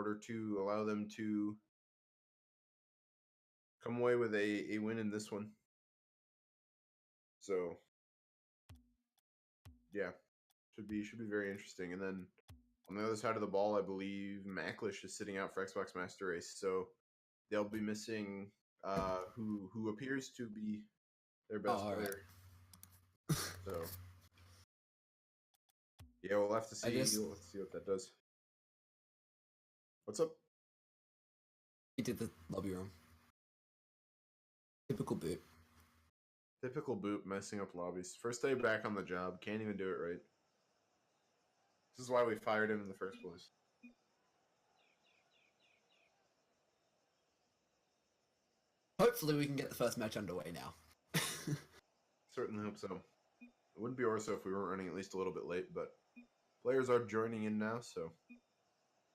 order to allow them to come away with a win in this one. So, yeah, should be very interesting. And then on the other side of the ball, I believe Macklish is sitting out for Xbox Master Race, so they'll be missing who appears to be their best player. Right. So, yeah, we'll have to see. Let's see what that does. What's up? He did the lobby room. Typical boot. Typical boot messing up lobbies. First day back on the job, can't even do it right. This is why we fired him in the first place. Hopefully we can get the first match underway now. Certainly hope so. It wouldn't be ORSA if we weren't running at least a little bit late, but players are joining in now, so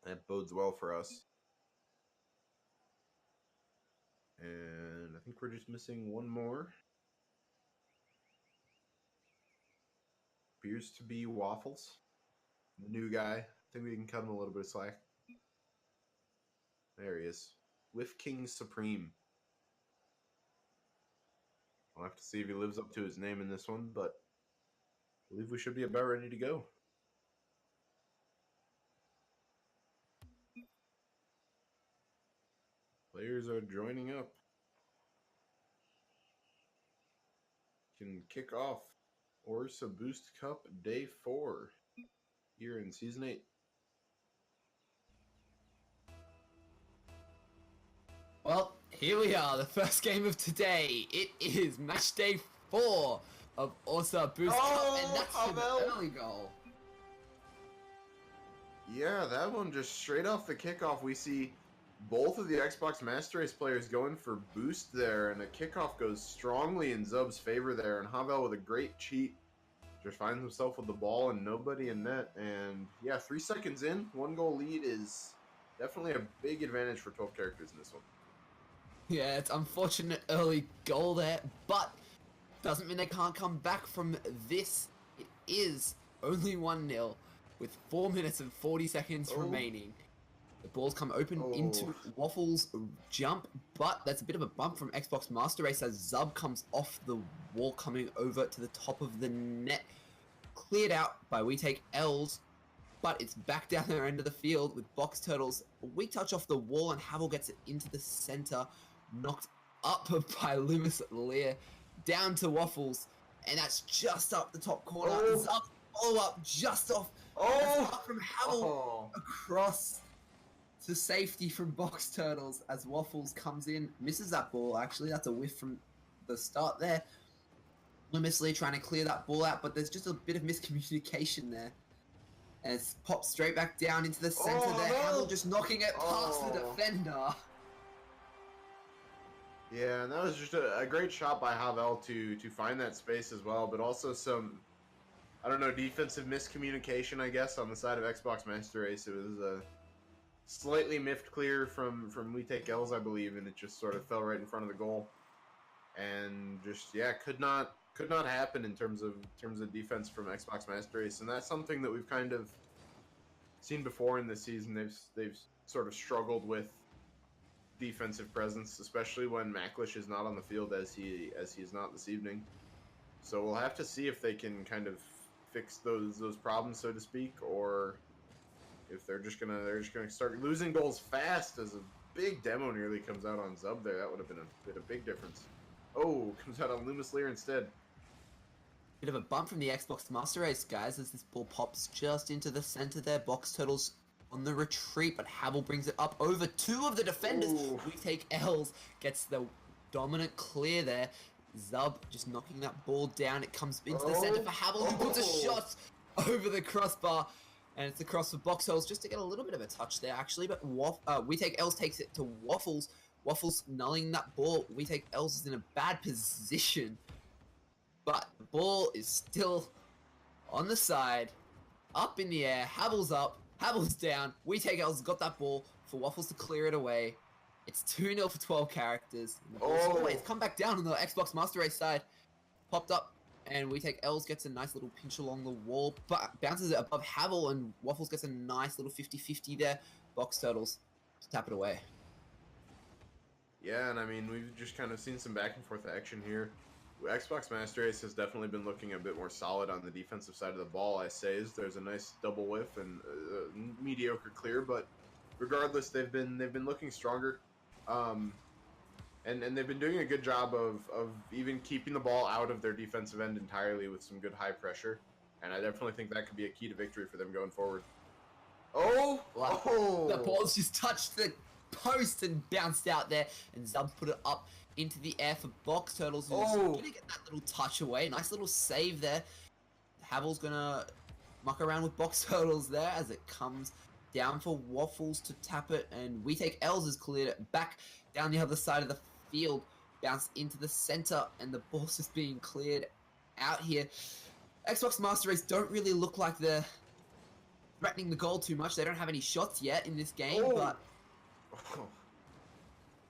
that bodes well for us. And I think we're just missing one more. Appears to be Waffles, the new guy. I think we can cut him a little bit of slack. There he is. With King Supreme. I'll have to see if he lives up to his name in this one, but I believe we should be about ready to go. Players are joining up. Can kick off ORSA Boost Cup Day 4 here in Season 8. Well, here we are, the first game of today. It is match day 4 of ORSA Boost Cup, and that's an early goal. Yeah, that one just straight off the kickoff. We see both of the Xbox Master Race players going for boost there, and the kickoff goes strongly in Zub's favor there, and Havel with a great cheat just finds himself with the ball and nobody in net. And yeah, 3 seconds in, 1-goal lead is definitely a big advantage for 12 characters in this one. Yeah, it's unfortunate early goal there, but doesn't mean they can't come back from this. It is only 1-0 with 4 minutes and 40 seconds remaining. The ball's come open into Waffles' jump, but that's a bit of a bump from Xbox Master Race as Zub comes off the wall coming over to the top of the net. Cleared out by We Take L's, but it's back down their end of the field with Box Turtles. A weak touch off the wall and Havel gets it into the center. Knocked up by Loomis Lear. Down to Waffles, and that's just up the top corner. Zub follow up just off. From Havel across to safety from Box Turtles as Waffles comes in, misses that ball. Actually, that's a whiff from the start there. Loomis Lear trying to clear that ball out, but there's just a bit of miscommunication there. And it's popped straight back down into the center there. Havel just knocking it past the defender. Yeah, and that was just a great shot by Havel to find that space as well, but also some, I don't know, defensive miscommunication, I guess, on the side of Xbox Master Race. It was a slightly miffed clear from We Take L's, I believe, and it just sort of fell right in front of the goal. And just, yeah, could not happen in terms of defense from Xbox Master Race, and that's something that we've kind of seen before in this season. They've sort of struggled with defensive presence, especially when Macklish is not on the field as he is not this evening. So we'll have to see if they can kind of fix those problems, so to speak, or if they're just gonna start losing goals fast as a big demo nearly comes out on Zub there. That would have been a big difference. Oh, comes out on Loomis Lear instead. Bit of a bump from the Xbox Master Race, guys, as this ball pops just into the center there. Box Turtles on the retreat, but Havel brings it up over 2 of the defenders. We Take L's, gets the dominant clear there. Zub just knocking that ball down. It comes into the center for Havel, who puts a shot over the crossbar. And it's across for Box Turtles just to get a little bit of a touch there, actually. But We Take L's takes it to Waffles. Waffles nulling that ball. We Take L's is in a bad position. But the ball is still on the side, up in the air. Havel's up. Havel's down. We Take L's got that ball for Waffles to clear it away. It's 2-0 for 12 characters. And the ball's always come back down on the Xbox Master Race side. Popped up And we take Els gets a nice little pinch along the wall, but bounces it above Havel, and Waffles gets a nice little 50-50 there. Box Turtles to tap it away. Yeah, and I mean, we've just kind of seen some back and forth action here. Xbox Master Race has definitely been looking a bit more solid on the defensive side of the ball, I say. There's a nice double whiff and mediocre clear, but regardless, they've been looking stronger. And they've been doing a good job of even keeping the ball out of their defensive end entirely with some good high pressure. And I definitely think that could be a key to victory for them going forward. Oh! Wow. Oh! The ball's just touched the post and bounced out there, and Zub put it up into the air for Box Turtles, who's gonna get that little touch away. Nice little save there. Havel's gonna muck around with Box Turtles there as it comes down for Waffles to tap it, and we take Els has cleared it back down the other side of the field, bounced into the center, and the ball's just being cleared out here. Xbox Master Race don't really look like they're threatening the goal too much. They don't have any shots yet in this game, but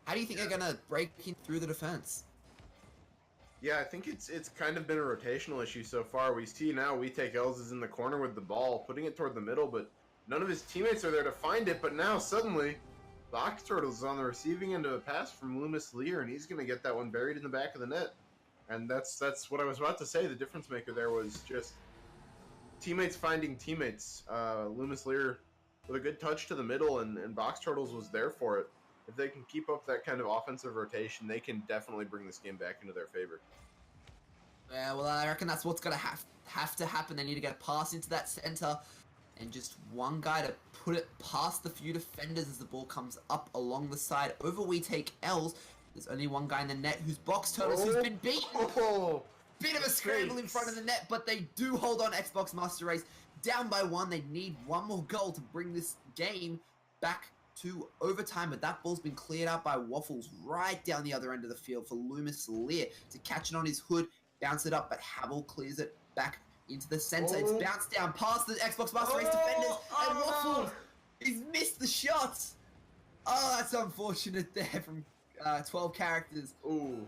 how do you think they're gonna break in through the defense? Yeah, I think it's kind of been a rotational issue so far. We see now we take Els is in the corner with the ball, putting it toward the middle, but none of his teammates are there to find it. But now suddenly, Box Turtles is on the receiving end of a pass from Loomis Lear, and he's going to get that one buried in the back of the net. And that's what I was about to say. The difference maker there was just teammates finding teammates. Loomis Lear with a good touch to the middle, and Box Turtles was there for it. If they can keep up that kind of offensive rotation, they can definitely bring this game back into their favor. Yeah, well, I reckon that's what's going to have to happen. They need to get a pass into that center, and just one guy to put it past the few defenders as the ball comes up along the side. Over we take Els. There's only one guy in the net who's Box Turtles, who's been beaten. Bit of a scramble in front of the net, but they do hold on. Xbox Master Race down by one. They need one more goal to bring this game back to overtime, but that ball's been cleared out by Waffles right down the other end of the field for Loomis Lear to catch it on his hood, bounce it up, but Havel clears it back into the center. It's bounced down past the Xbox Master Race defenders, and Waffles, he's missed the shot. Oh, that's unfortunate there from 12 Characters. Ooh.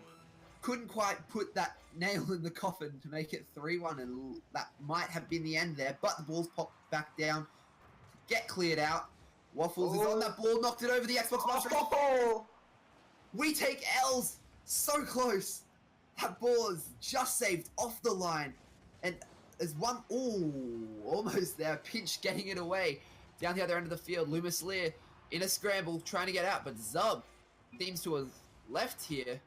Couldn't quite put that nail in the coffin to make it 3-1, and that might have been the end there, but the ball's popped back down, get cleared out. Waffles is on that ball, knocked it over the Xbox Master Race. We take Els, so close. That ball is just saved off the line, and there's one, almost there, pinch getting it away. Down the other end of the field, Loomis Lear in a scramble, trying to get out, but Zub seems to have left here.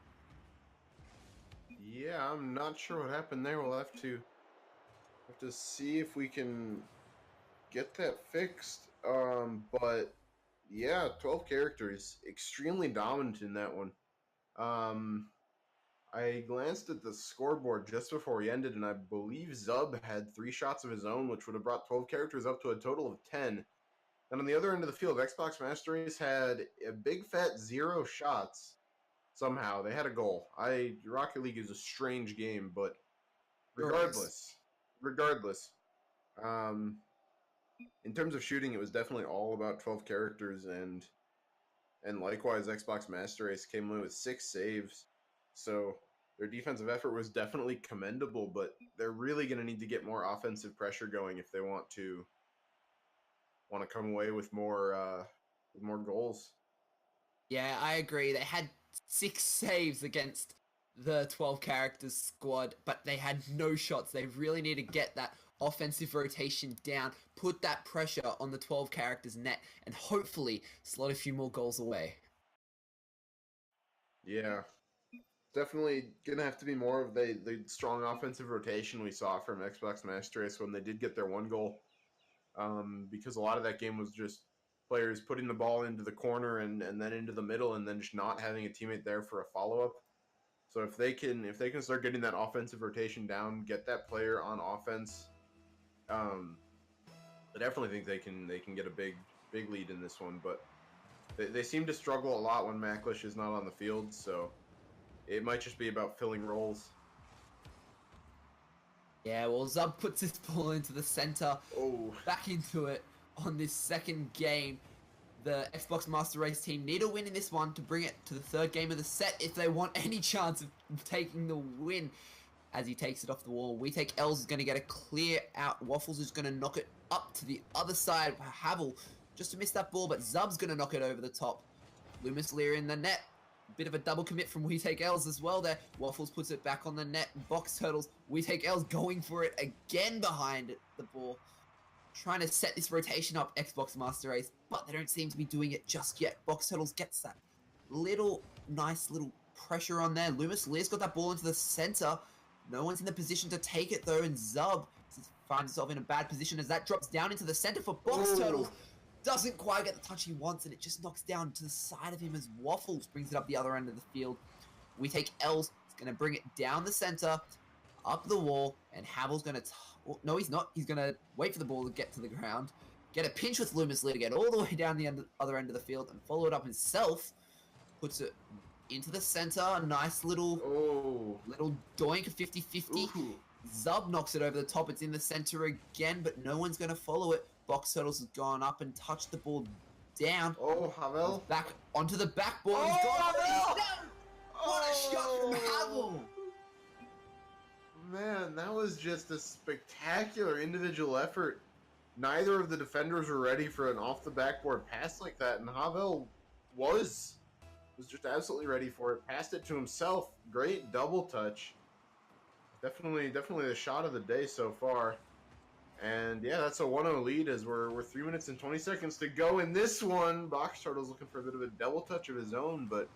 Yeah, I'm not sure what happened there. We'll have to see if we can get that fixed. But yeah, 12 Characters, extremely dominant in that one. I glanced at the scoreboard just before we ended, and I believe Zub had 3 shots of his own, which would have brought 12 Characters up to a total of 10. And on the other end of the field, Xbox Master Race had a big fat 0 shots. Somehow they had a goal. Rocket League is a strange game, but regardless, in terms of shooting, it was definitely all about 12 Characters, and likewise, Xbox Master Race came in with 6 saves. So their defensive effort was definitely commendable, but they're really going to need to get more offensive pressure going if they want to come away with more goals. Yeah, I agree. They had 6 saves against the 12 Characters squad, but they had no shots. They really need to get that offensive rotation down, put that pressure on the 12 Characters net, and hopefully slot a few more goals away. Yeah. Definitely going to have to be more of the strong offensive rotation we saw from Xbox Master Race when they did get their 1 goal. Because a lot of that game was just players putting the ball into the corner and then into the middle, and then just not having a teammate there for a follow-up. So if they can start getting that offensive rotation down, get that player on offense, I definitely think they can get a big lead in this one. But they seem to struggle a lot when Macklish is not on the field, so it might just be about filling roles. Yeah, well, Zub puts his ball into the center, back into it on this second game. The Xbox Master Race team need a win in this one to bring it to the 3rd game of the set if they want any chance of taking the win. as he takes it off the wall. We take Els is going to get a clear out. Waffles is going to knock it up to the other side. Havel just to miss that ball, but Zub's going to knock it over the top. Loomis Lear in the net. Bit of a double commit from We Take Els as well there. Waffles puts it back on the net. Box Turtles. We Take Els going for it again behind the ball. Trying to set this rotation up, Xbox Master Race, but they don't seem to be doing it just yet. Box Turtles gets that nice little pressure on there. Loomis Lear's got that ball into the center. No one's in the position to take it though, and Zub finds himself in a bad position as that drops down into the center for Box Turtles. Doesn't quite get the touch he wants, and it just knocks down to the side of him as Waffles brings it up the other end of the field. We take Els. He's going to bring it down the center, up the wall, and Havel's going to... no, he's not. He's going to wait for the ball to get to the ground, get a pinch with Loomis Lee to get all the way down the other end of the field, and follow it up himself. Puts it into the center. A nice little doink, 50-50. Zub knocks it over the top. It's in the center again, but no one's going to follow it. Box Turtles has gone up and touched the ball down. Havel. Back onto the backboard. He's got it. What a shot from Havel. Man, that was just a spectacular individual effort. Neither of the defenders were ready for an off-the-backboard pass like that, and Havel was just absolutely ready for it. Passed it to himself. Great double touch. Definitely the shot of the day so far. And yeah, that's a 1-0 lead as we're 3 minutes and 20 seconds to go in this one. Box Turtles looking for a bit of a double touch of his own, but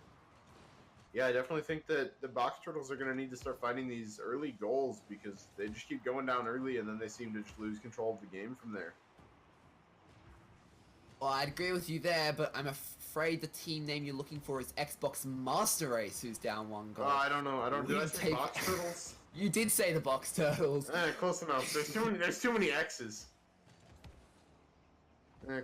yeah, I definitely think that the Box Turtles are going to need to start finding these early goals because they just keep going down early and then they seem to just lose control of the game from there. Well, I'd agree with you there, but I'm afraid the team name you're looking for is Xbox Master Race, who's down 1 goal. I don't know. Did I say Box Turtles? You did say the Box Turtles. Close enough. There's too many X's.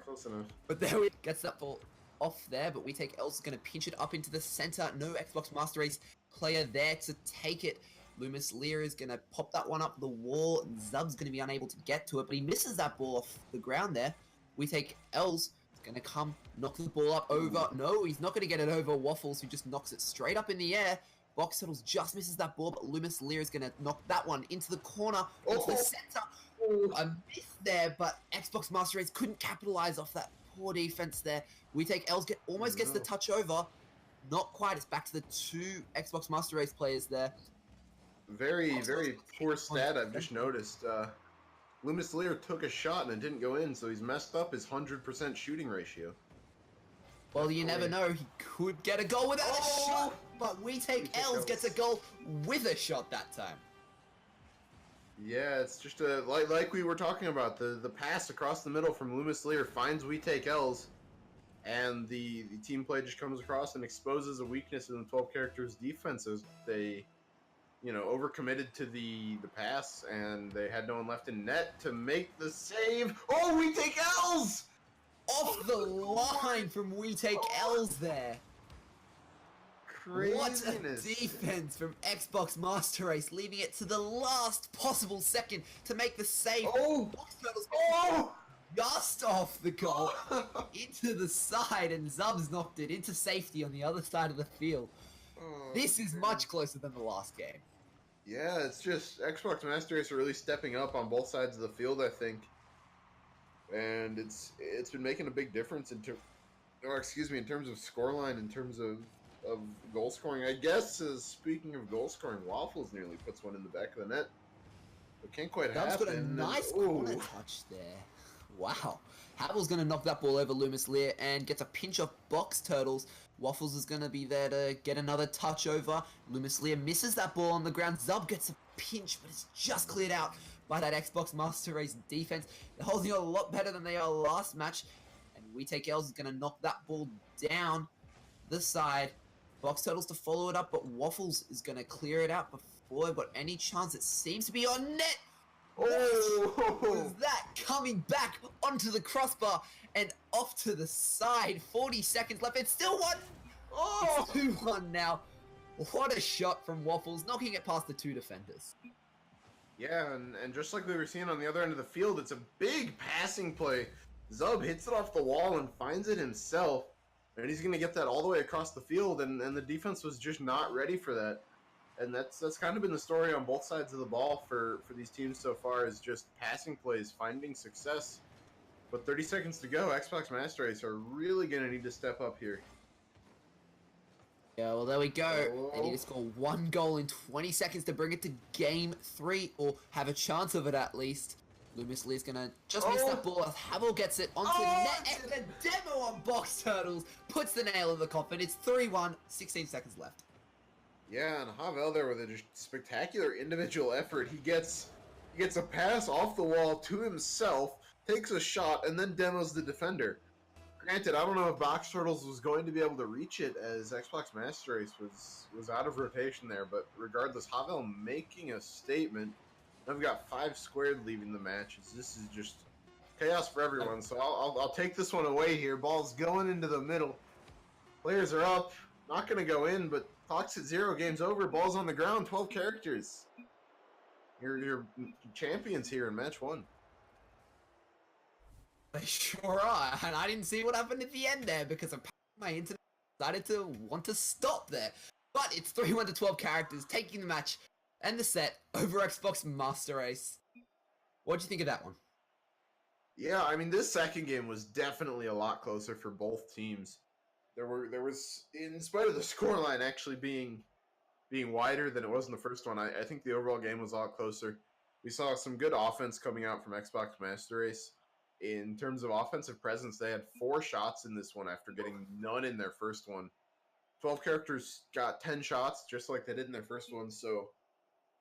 Close enough. But there we gets that ball off there, but We Take Els is going to pinch it up into the center. No Xbox Master Race player there to take it. Loomis Lear is going to pop that one up the wall, and Zub's going to be unable to get to it, but he misses that ball off the ground there. We Take Els is going to come, knock the ball up over. No, he's not going to get it over Waffles, who just knocks it straight up in the air. Box Turtles just misses that ball, but Loomis Lear is going to knock that one into the corner, into the center. A miss there, but Xbox Master Race couldn't capitalize off that poor defense there. We Take Els almost gets the touch over. Not quite. It's back to the 2 Xbox Master Race players there. Very poor stat I've just noticed. Loomis Lear took a shot and it didn't go in, so he's messed up his 100% shooting ratio. Well, you never know. He could get a goal without a shot, but We Take Els gets a goal with a shot that time. Yeah, it's just like we were talking about, the pass across the middle from Loomis Lear finds We Take Els, and the team play just comes across and exposes a weakness in the 12 characters defenses. They, overcommitted to the pass, and they had no one left in net to make the save. We Take Els! Off the line from We Take Els there. Craziness. What a defense from Xbox Master Race, leaving it to the last possible second to make the save. Box Turtles just off the goal into the side, and Zub's knocked it into safety on the other side of the field. This is much closer than the last game. Yeah, it's just Xbox Master Race are really stepping up on both sides of the field, I think. And it's been making a big difference in terms of scoreline, in terms of goal scoring. I guess, speaking of goal scoring, Waffles nearly puts one in the back of the net. But can't quite happen. Dub's got a nice corner touch there. Wow. Havel's going to knock that ball over Loomis Lear and gets a pinch off Box Turtles. Waffles is going to be there to get another touch over. Loomis Lear misses that ball on the ground. Zub gets a pinch, but it's just cleared out by that Xbox Master Race defense. They're holding a lot better than they are last match. And We Take Els is going to knock that ball down the side. Box Turtles to follow it up, but Waffles is going to clear it out before they've got any chance. It seems to be on net. What was that? Coming back onto the crossbar and off to the side. 40 seconds left. It's still 1. It's 2-1 now. What a shot from Waffles, knocking it past the 2 defenders. Yeah, and just like we were seeing on the other end of the field, it's a big passing play. Zub hits it off the wall and finds it himself. And he's going to get that all the way across the field, and the defense was just not ready for that. And that's kind of been the story on both sides of the ball for these teams so far, is just passing plays, finding success. But 30 seconds to go, Xbox Master Race are really going to need to step up here. Yeah, well, there we go. Oh. They need to score 1 goal in 20 seconds to bring it to game 3, or have a chance of it at least. Loomis Lee's gonna just miss that ball as Havel gets it onto net, and the demo on Box Turtles puts the nail in the coffin. It's 3-1, 16 seconds left. Yeah, and Havel there with a just spectacular individual effort. He gets a pass off the wall to himself, takes a shot, and then demos the defender. Granted, I don't know if Box Turtles was going to be able to reach it, as Xbox Master Race was out of rotation there, but regardless, Havel making a statement. I've got 5 squared leaving the match. This is just chaos for everyone, so I'll take this one away here. Ball's going into the middle. Players are up. Not going to go in, but clock's at 0. Game's over. Ball's on the ground. 12 characters. You're champions here in match 1. They sure are, and I didn't see what happened at the end there because apparently my internet decided to want to stop there. But it's 3-1 to 12 characters, taking the match and the set over Xbox Master Race. What'd you think of that one? Yeah, I mean, this second game was definitely a lot closer for both teams. There was, in spite of the scoreline actually being wider than it was in the first one, I think the overall game was a lot closer. We saw some good offense coming out from Xbox Master Race. In terms of offensive presence, they had 4 shots in this one after getting none in their first one. 12 characters got 10 shots, just like they did in their first one, so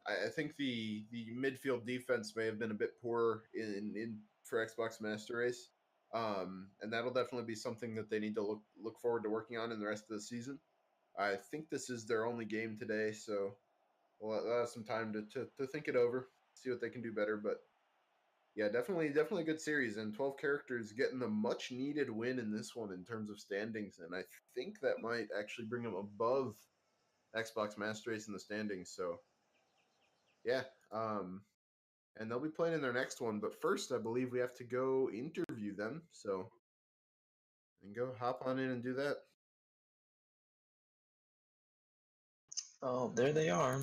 I think the midfield defense may have been a bit poorer in for Xbox Master Race. And that'll definitely be something that they need to look forward to working on in the rest of the season. I think this is their only game today, so we'll have some time to think it over, see what they can do better, but yeah, definitely a good series, and 12 characters getting the much needed win in this one in terms of standings, and I think that might actually bring them above Xbox Master Race in the standings. So yeah, and they'll be playing in their next one, but first I believe we have to go interview them, so and go hop on in and do that. Oh, there they are.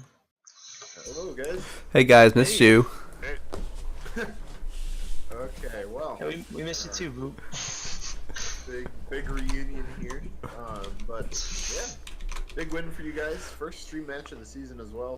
Hello, guys. Hey guys, missed you. Okay, well, Yeah, we missed you too, Boop. big reunion here, but yeah, big win for you guys. First stream match of the season as well.